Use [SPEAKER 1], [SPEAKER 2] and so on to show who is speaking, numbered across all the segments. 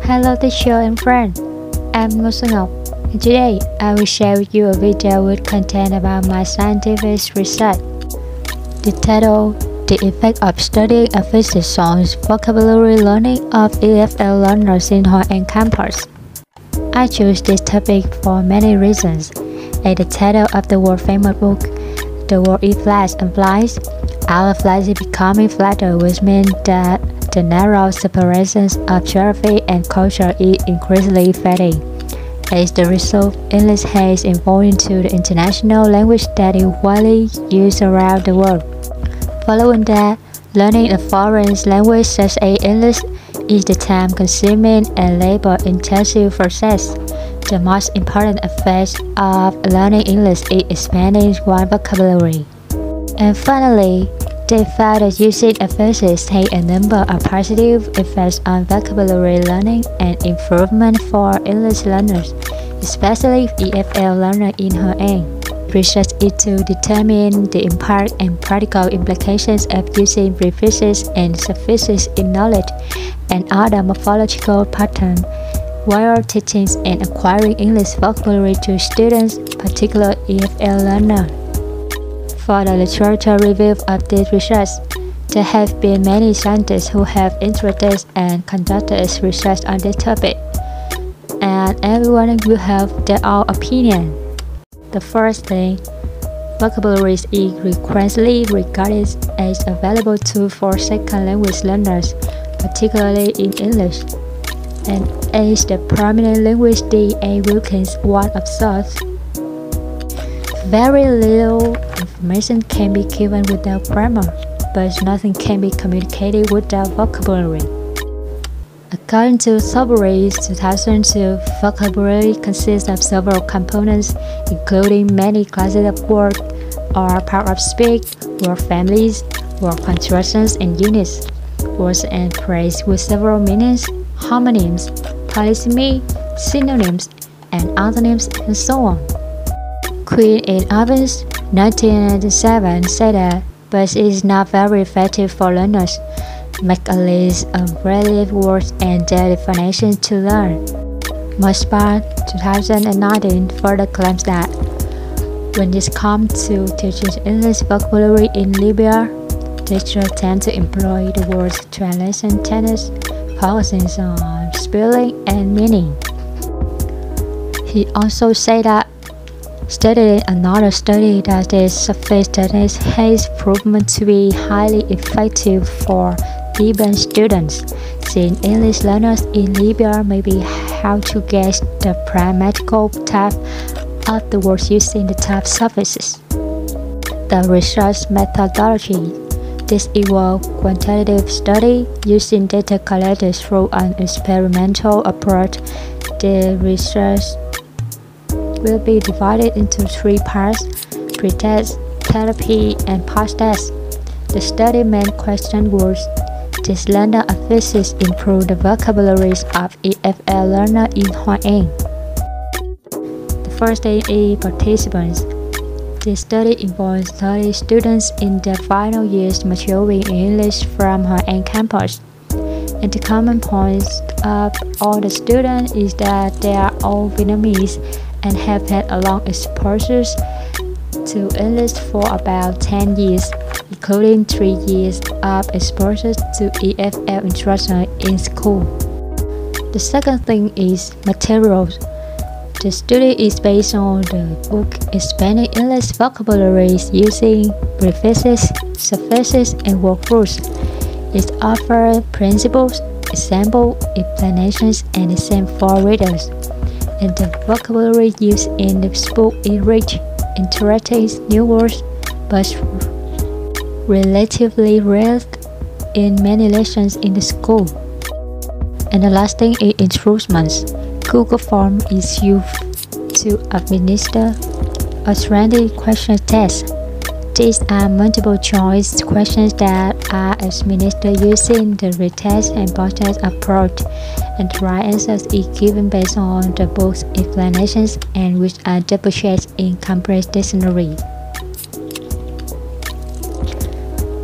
[SPEAKER 1] Hello teacher and friend, I'm Ngọc, and today I will share with you a video with content about my scientific research. The title, The Effect of Studying a Physics on Vocabulary Learning of EFL Learners in Hoa An Campus. I chose this topic for many reasons. As the title of the world-famous book, the word is flat implies our flat is becoming flatter, which means that the narrow separations of geography and culture is increasingly fading. As the result, English has evolved into the international language that is widely used around the world. Following that, learning a foreign language such as English is the time-consuming and labor-intensive process. The most important effect of learning English is expanding one's vocabulary. And finally, they found that using a physics has a number of positive effects on vocabulary learning and improvement for English learners, especially EFL learners in Hoa An. Research is to determine the impact and practical implications of using prefixes and suffixes in knowledge and other morphological patterns while teaching and acquiring English vocabulary to students, particularly EFL learners. For the literature review of this research, there have been many scientists who have interested and conducted research on this topic, and everyone will have their own opinion. The first thing, vocabulary is frequently regarded as a valuable tool for second language learners, particularly in English. And as the prominent language DA Wilkins once observed, very little information can be given without grammar, but nothing can be communicated without vocabulary. According to Salisbury's 2002, vocabulary consists of several components, including many classes of words or part of speech, word families, word constructions and units, words and phrases with several meanings, homonyms, polysemy, synonyms, and antonyms, and so on. Quinn and Evans, 1997, said that, but it is not very effective for learners. Make a list of relative words and their definitions to learn. Mossbach, 2019, further claims that when it comes to teaching English vocabulary in Libya, teachers tend to employ the word translation techniques, focusing on spelling and meaning. He also said that studying another study that this suffix technique has proven to be highly effective for Libyan students, since English learners in Libya may be how to guess the grammatical type of the words using the type suffixes. The research methodology. This involves quantitative study using data collected through an experimental approach. The research will be divided into three parts: pre-test, therapy, and post-test. The study main question was, does learner of physics improve the vocabularies of EFL learner in Hoa An? The first is participants. The study involves 30 students in their final years maturing in English from Hoa An campus. And the common point of all the students is that they are all Vietnamese and have had a long exposure to English for about 10 years, including 3 years of exposure to EFL instruction in school. The second thing is materials. The study is based on the book Expanding English Vocabularies using prefixes, suffixes, and word rules. It offers principles, examples, explanations, and exams for readers. And the vocabulary used in this book is rich, interacting new words, but relatively rare in many lessons in the school. And the last thing is instruments. Google Form is used to administer a random question test. These are multiple choice questions that are administered using the retest and post-test approach, and the right answer is given based on the book's explanations and which are double-checked in Cambridge Dictionary.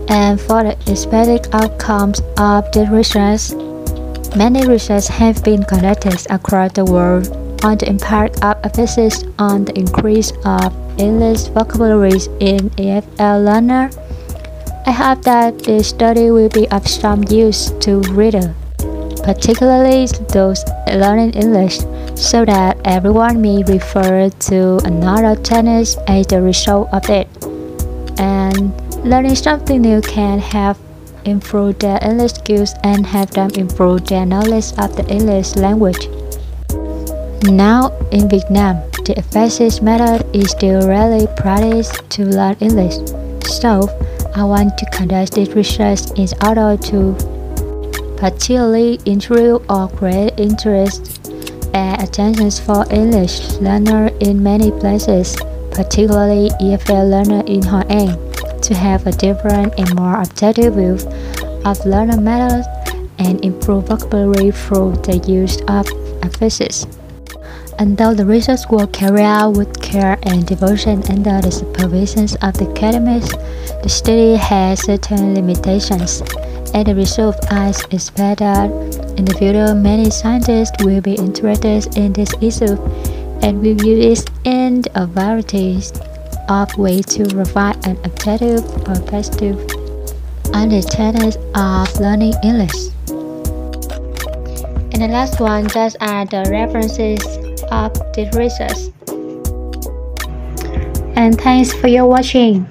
[SPEAKER 1] And for the expected outcomes of the research, Many research have been conducted across the world on the impact of emphasis on the increase of English vocabularies in EFL learner. I hope that this study will be of some use to readers, particularly those learning English, so that everyone may refer to another tennis as the result of it. And learning something new can help improve their English skills and help them improve their knowledge of the English language. Now, in Vietnam, the emphasis method is still rarely practiced to learn English, so I want to conduct this research in order to particularly introduce or create interest and attention for English learners in many places, particularly EFL learners in Hội An, to have a different and more objective view of learning methods and improve vocabulary through the use of emphasis. Although the research was carried out with care and devotion under the supervision of the academics, the study has certain limitations, and the result is expected. In the future, many scientists will be interested in this issue and will use it in a variety of ways to provide an objective perspective on the tenets of learning English. And the last one, those are the references of this research. And thanks for your watching.